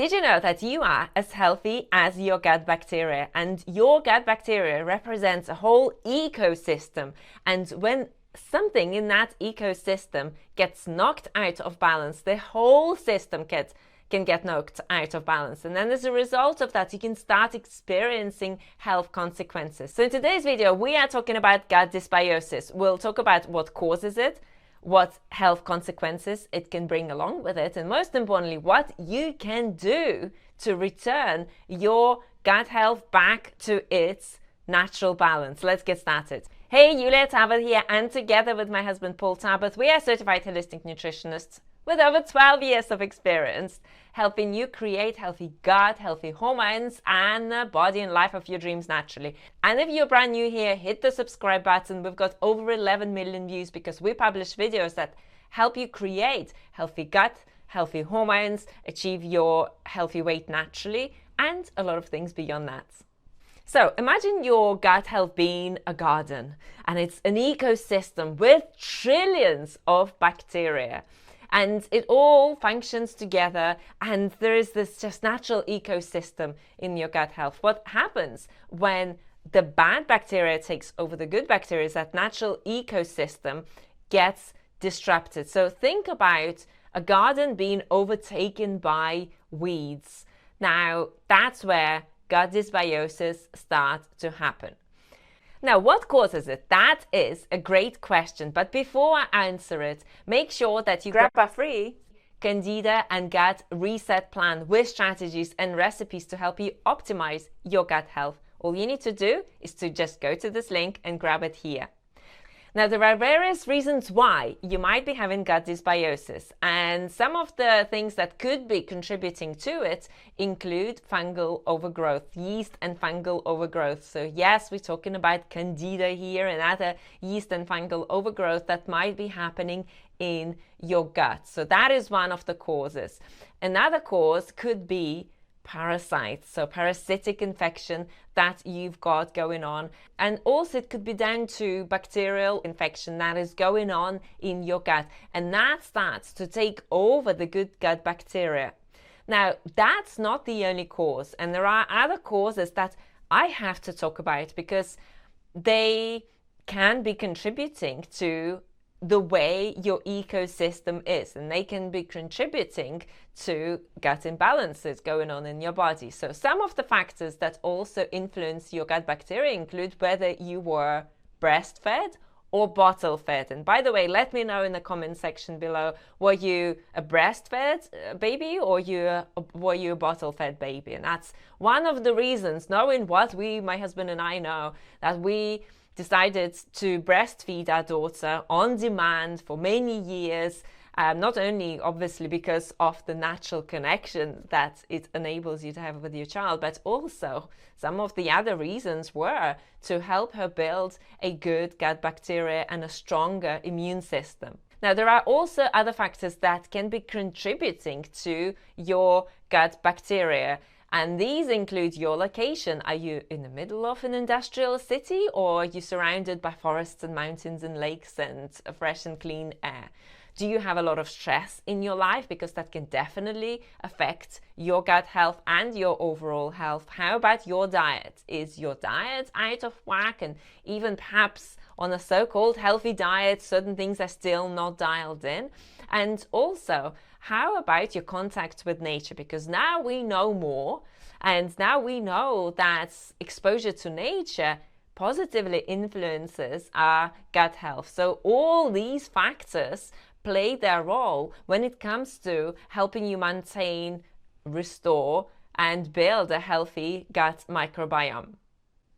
Did you know that you are as healthy as your gut bacteria? And your gut bacteria represents a whole ecosystem. And when something in that ecosystem gets knocked out of balance, the whole system can get knocked out of balance. And then as a result of that, you can start experiencing health consequences. So in today's video, we are talking about gut dysbiosis. We'll talk about what causes it, what health consequences it can bring along with it, and most importantly, what you can do to return your gut health back to its natural balance. Let's get started. Hey, Yulia Tabet here, and together with my husband Paul Tabet, we are certified holistic nutritionists with over 12 years of experience, helping you create healthy gut, healthy hormones, and the body and life of your dreams naturally. And if you're brand new here, hit the subscribe button. We've got over 11 million views because we publish videos that help you create healthy gut, healthy hormones, achieve your healthy weight naturally, and a lot of things beyond that. So imagine your gut health being a garden, and it's an ecosystem with trillions of bacteria. And it all functions together, and there is this just natural ecosystem in your gut health. What happens when the bad bacteria takes over the good bacteria is that natural ecosystem gets disrupted. So think about a garden being overtaken by weeds. Now, that's where gut dysbiosis starts to happen. Now, what causes it? That is a great question. But before I answer it, make sure that you grab a free Candida and Gut Reset Plan with strategies and recipes to help you optimize your gut health. All you need to do is to just go to this link and grab it here. Now, there are various reasons why you might be having gut dysbiosis, and some of the things that could be contributing to it include fungal overgrowth, yeast and fungal overgrowth. So yes, we're talking about Candida here and other yeast and fungal overgrowth that might be happening in your gut. So that is one of the causes. Another cause could be parasites, so parasitic infection that you've got going on, and also it could be down to bacterial infection that is going on in your gut, and that starts to take over the good gut bacteria. Now, that's not the only cause, and there are other causes that I have to talk about because they can be contributing to the way your ecosystem is, and they can be contributing to gut imbalances going on in your body. So some of the factors that also influence your gut bacteria include whether you were breastfed or bottle fed. And by the way, let me know in the comment section below, were you a breastfed baby or were you a bottle fed baby? And that's one of the reasons, knowing what my husband and I know, that we decided to breastfeed our daughter on demand for many years, not only obviously because of the natural connection that it enables you to have with your child, but also some of the other reasons were to help her build a good gut bacteria and a stronger immune system. Now, there are also other factors that can be contributing to your gut bacteria. And these include your location. Are you in the middle of an industrial city, or are you surrounded by forests and mountains and lakes and fresh and clean air? Do you have a lot of stress in your life? Because that can definitely affect your gut health and your overall health. How about your diet? Is your diet out of whack? And even perhaps on a so-called healthy diet, certain things are still not dialed in. And also, how about your contact with nature? Because now we know more, and now we know that exposure to nature positively influences our gut health. So all these factors play their role when it comes to helping you maintain, restore, and build a healthy gut microbiome.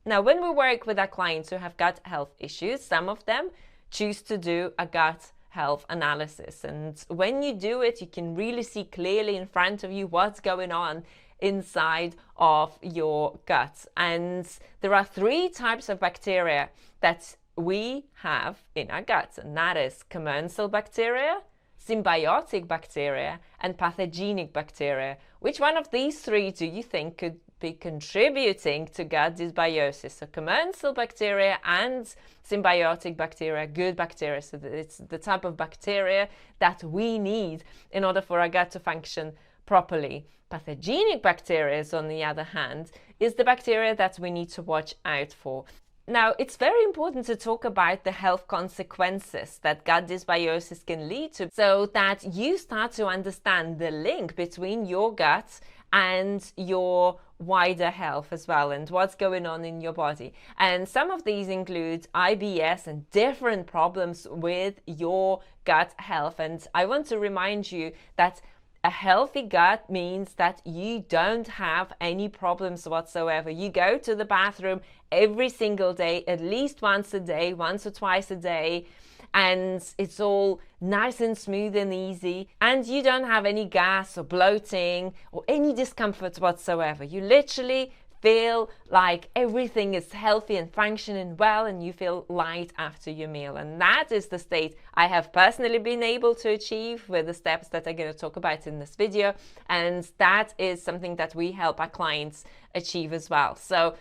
Now, when we work with our clients who have gut health issues, some of them choose to do a gut health analysis. And when you do it, you can really see clearly in front of you what's going on inside of your gut. And there are 3 types of bacteria that we have in our gut, and that is commensal bacteria, symbiotic bacteria, and pathogenic bacteria. Which one of these 3 do you think could be contributing to gut dysbiosis? So commensal bacteria and symbiotic bacteria, good bacteria. So it's the type of bacteria that we need in order for our gut to function properly. Pathogenic bacteria, on the other hand, is the bacteria that we need to watch out for. Now, it's very important to talk about the health consequences that gut dysbiosis can lead to, so that you start to understand the link between your gut and your wider health as well, and what's going on in your body. And some of these include IBS and different problems with your gut health. And I want to remind you that a healthy gut means that you don't have any problems whatsoever. You go to the bathroom every single day, at least once a day, once or twice a day, and it's all nice and smooth and easy, and you don't have any gas or bloating or any discomfort whatsoever. You literally feel like everything is healthy and functioning well, and you feel light after your meal. And that is the state I have personally been able to achieve with the steps that I'm going to talk about in this video. And that is something that we help our clients achieve as well. So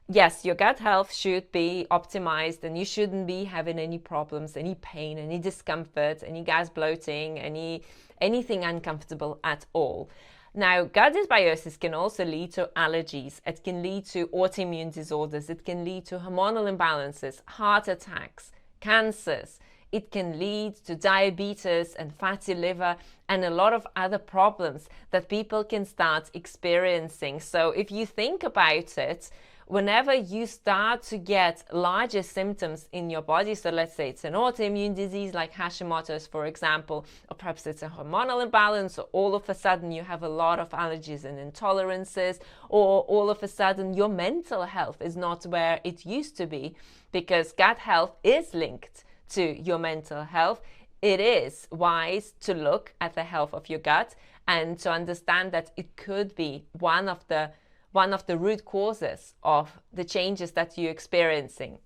yes, your gut health should be optimized, and you shouldn't be having any problems, any pain, any discomfort, any gas, bloating, anything uncomfortable at all. Now, gut dysbiosis can also lead to allergies. It can lead to autoimmune disorders. It can lead to hormonal imbalances, heart attacks, cancers. It can lead to diabetes and fatty liver and a lot of other problems that people can start experiencing. So if you think about it, whenever you start to get larger symptoms in your body, so let's say it's an autoimmune disease like Hashimoto's, for example, or perhaps it's a hormonal imbalance, or all of a sudden you have a lot of allergies and intolerances, or all of a sudden your mental health is not where it used to be, because gut health is linked to your mental health. It is wise to look at the health of your gut and to understand that it could be one of the root causes of the changes that you're experiencing.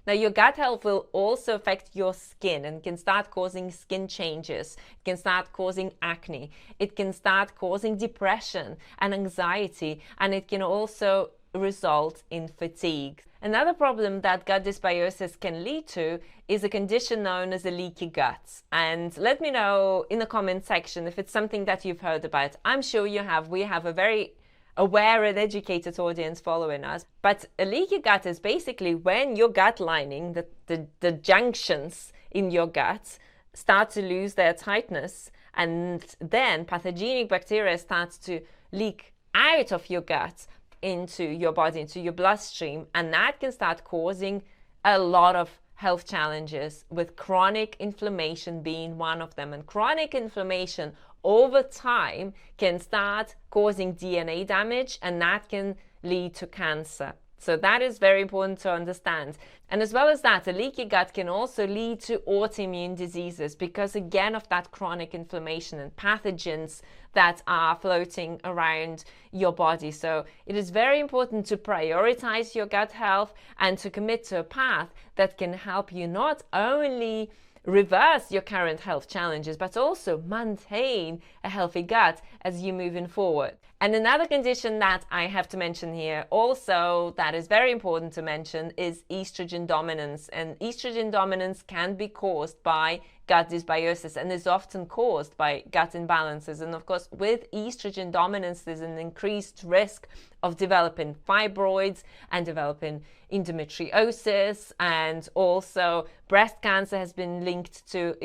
Now, your gut health will also affect your skin and can start causing skin changes. It can start causing acne. It can start causing depression and anxiety, and it can also result in fatigue. Another problem that gut dysbiosis can lead to is a condition known as a leaky gut. And let me know in the comment section if it's something that you've heard about. I'm sure you have. We have a very aware and educated audience following us. But a leaky gut is basically when your gut lining, the junctions in your gut, start to lose their tightness, and then pathogenic bacteria starts to leak out of your gut into your body, into your bloodstream, and that can start causing a lot of health challenges, with chronic inflammation being one of them. And chronic inflammation over time can start causing DNA damage, and that can lead to cancer. So that is very important to understand. And as well as that, a leaky gut can also lead to autoimmune diseases because, again, of that chronic inflammation and pathogens that are floating around your body. So it is very important to prioritize your gut health and to commit to a path that can help you not only reverse your current health challenges, but also maintain a healthy gut as you're moving forward. And another condition that I have to mention here also that is very important to mention is estrogen dominance. And estrogen dominance can be caused by gut dysbiosis and is often caused by gut imbalances. And of course, with estrogen dominance, there's an increased risk of developing fibroids and developing endometriosis, and also breast cancer has been linked to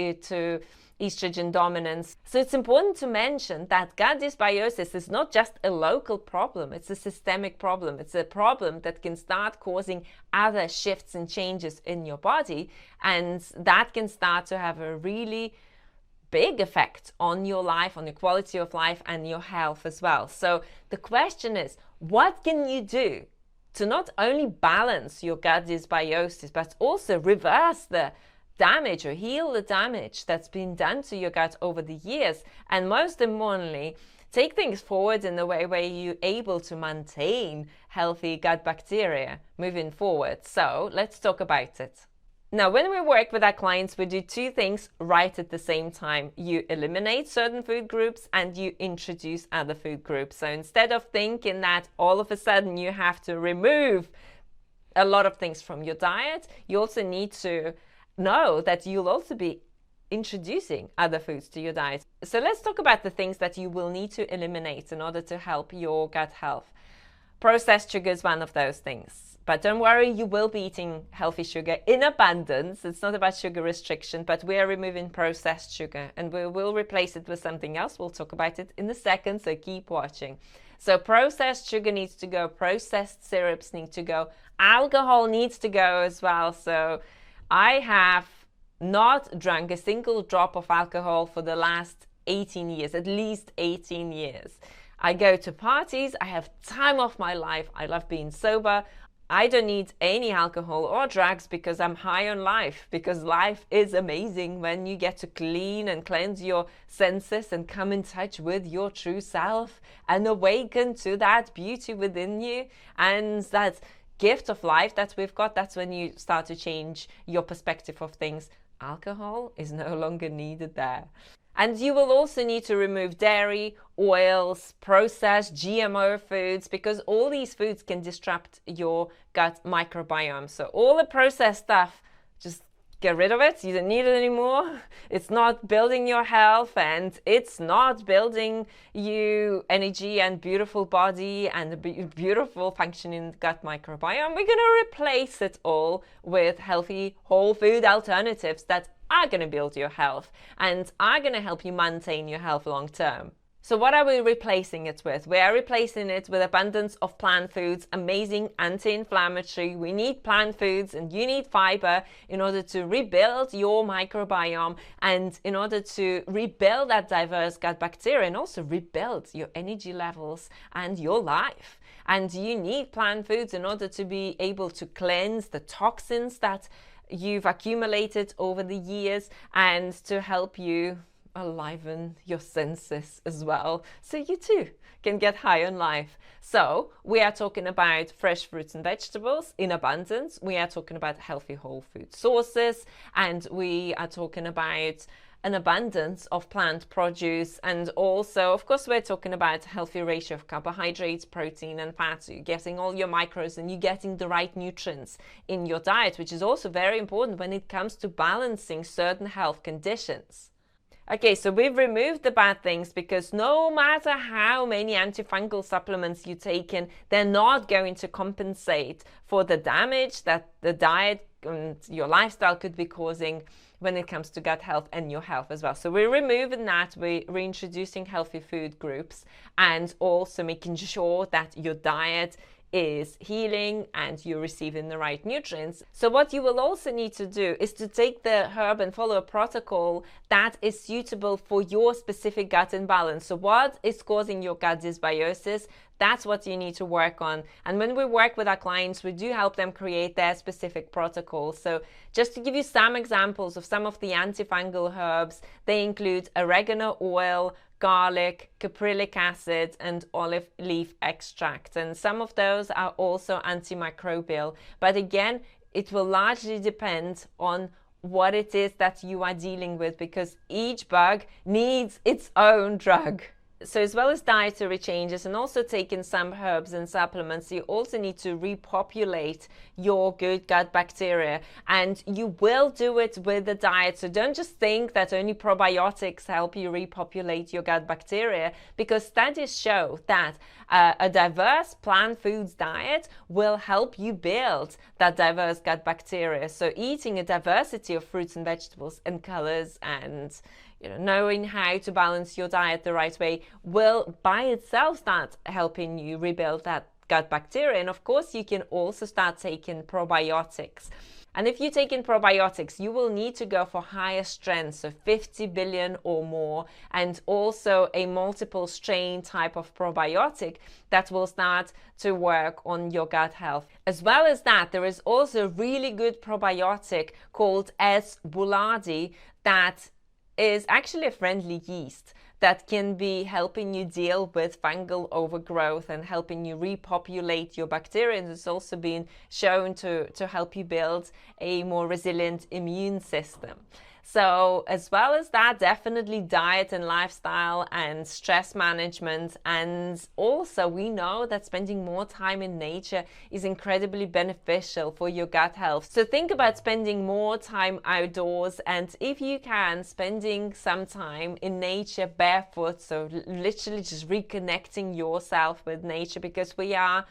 estrogen dominance. So it's important to mention that gut dysbiosis is not just a local problem, it's a systemic problem. It's a problem that can start causing other shifts and changes in your body, and that can start to have a really big effect on your life, on your quality of life and your health as well. So the question is, what can you do to not only balance your gut dysbiosis, but also reverse the damage or heal the damage that's been done to your gut over the years, and most importantly, take things forward in the way where you're able to maintain healthy gut bacteria moving forward. So let's talk about it. Now, when we work with our clients, we do two things right at the same time. You eliminate certain food groups and you introduce other food groups. So instead of thinking that all of a sudden you have to remove a lot of things from your diet, you also need to know that you'll also be introducing other foods to your diet. So let's talk about the things that you will need to eliminate in order to help your gut health. Processed sugar is one of those things. But don't worry, you will be eating healthy sugar in abundance. It's not about sugar restriction, but we are removing processed sugar and we will replace it with something else. We'll talk about it in a second, so keep watching. So processed sugar needs to go, processed syrups need to go, alcohol needs to go as well. So I have not drunk a single drop of alcohol for the last 18 years, at least 18 years. I go to parties, I have time of my life, I love being sober. I don't need any alcohol or drugs because I'm high on life, because life is amazing when you get to clean and cleanse your senses and come in touch with your true self and awaken to that beauty within you and that gift of life that we've got. That's when you start to change your perspective of things. Alcohol is no longer needed there. And you will also need to remove dairy, oils, processed GMO foods, because all these foods can disrupt your gut microbiome. So all the processed stuff, just get rid of it. You don't need it anymore. It's not building your health and it's not building you energy and beautiful body and a beautiful functioning gut microbiome. We're going to replace it all with healthy whole food alternatives that are going to build your health and are going to help you maintain your health long term. So what are we replacing it with? We are replacing it with abundance of plant foods, amazing anti-inflammatory. We need plant foods and you need fiber in order to rebuild your microbiome and in order to rebuild that diverse gut bacteria and also rebuild your energy levels and your life. And you need plant foods in order to be able to cleanse the toxins that you've accumulated over the years and to help you enliven your senses as well, so you too can get high on life. So we are talking about fresh fruits and vegetables in abundance. We are talking about healthy whole food sources, and we are talking about an abundance of plant produce, and also of course we're talking about healthy ratio of carbohydrates, protein and fat, so you're getting all your macros and you're getting the right nutrients in your diet, which is also very important when it comes to balancing certain health conditions. Okay, so we've removed the bad things because no matter how many antifungal supplements you take in, they're not going to compensate for the damage that the diet and your lifestyle could be causing when it comes to gut health and your health as well. So we're removing that, we're reintroducing healthy food groups and also making sure that your diet is healing and you're receiving the right nutrients. So what you will also need to do is to take the herb and follow a protocol that is suitable for your specific gut imbalance. So what is causing your gut dysbiosis? That's what you need to work on. And when we work with our clients, we do help them create their specific protocols. So just to give you some examples of some of the antifungal herbs, they include oregano oil, garlic, caprylic acid, and olive leaf extract. And some of those are also antimicrobial. But again, it will largely depend on what it is that you are dealing with, because each bug needs its own drug. So as well as dietary changes and also taking some herbs and supplements, you also need to repopulate your good gut bacteria, and you will do it with the diet. So don't just think that only probiotics help you repopulate your gut bacteria, because studies show that a diverse plant foods diet will help you build that diverse gut bacteria. So eating a diversity of fruits and vegetables and colors and knowing how to balance your diet the right way will by itself start helping you rebuild that gut bacteria. And of course, you can also start taking probiotics. And if you take in probiotics, you will need to go for higher strengths, so 50 billion or more, and also a multiple strain type of probiotic that will start to work on your gut health. As well as that, there is also a really good probiotic called S. boulardii that is actually a friendly yeast that can be helping you deal with fungal overgrowth and helping you repopulate your bacteria. And it's also been shown to help you build a more resilient immune system. So as well as that, definitely diet and lifestyle and stress management. And also we know that spending more time in nature is incredibly beneficial for your gut health. So think about spending more time outdoors, and if you can, spending some time in nature barefoot. So literally just reconnecting yourself with nature, because we are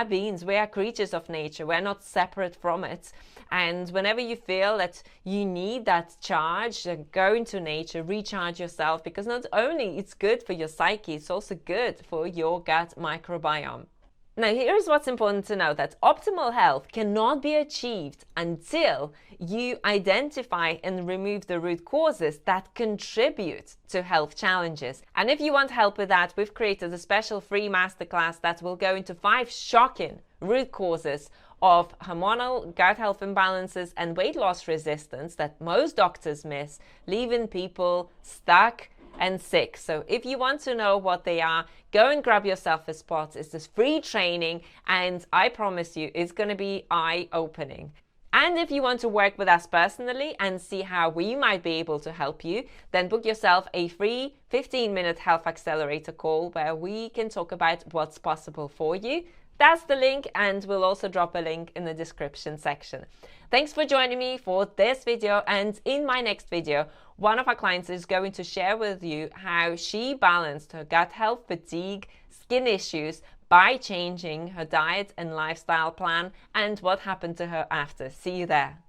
beings, we are creatures of nature, we're not separate from it. And whenever you feel that you need that charge, go into nature, recharge yourself, because not only it's good for your psyche, it's also good for your gut microbiome. Now, here's what's important to know, that optimal health cannot be achieved until you identify and remove the root causes that contribute to health challenges. And if you want help with that, we've created a special free masterclass that will go into 5 shocking root causes of hormonal gut health imbalances and weight loss resistance that most doctors miss, leaving people stuck and sick. So if you want to know what they are, go and grab yourself a spot. It's this free training, and I promise you it's going to be eye-opening. And if you want to work with us personally and see how we might be able to help you, then book yourself a free 15-minute health accelerator call where we can talk about what's possible for you. That's the link, and we'll also drop a link in the description section. Thanks for joining me for this video, and in my next video, one of our clients is going to share with you how she balanced her gut health, fatigue, skin issues by changing her diet and lifestyle plan, and what happened to her after. See you there.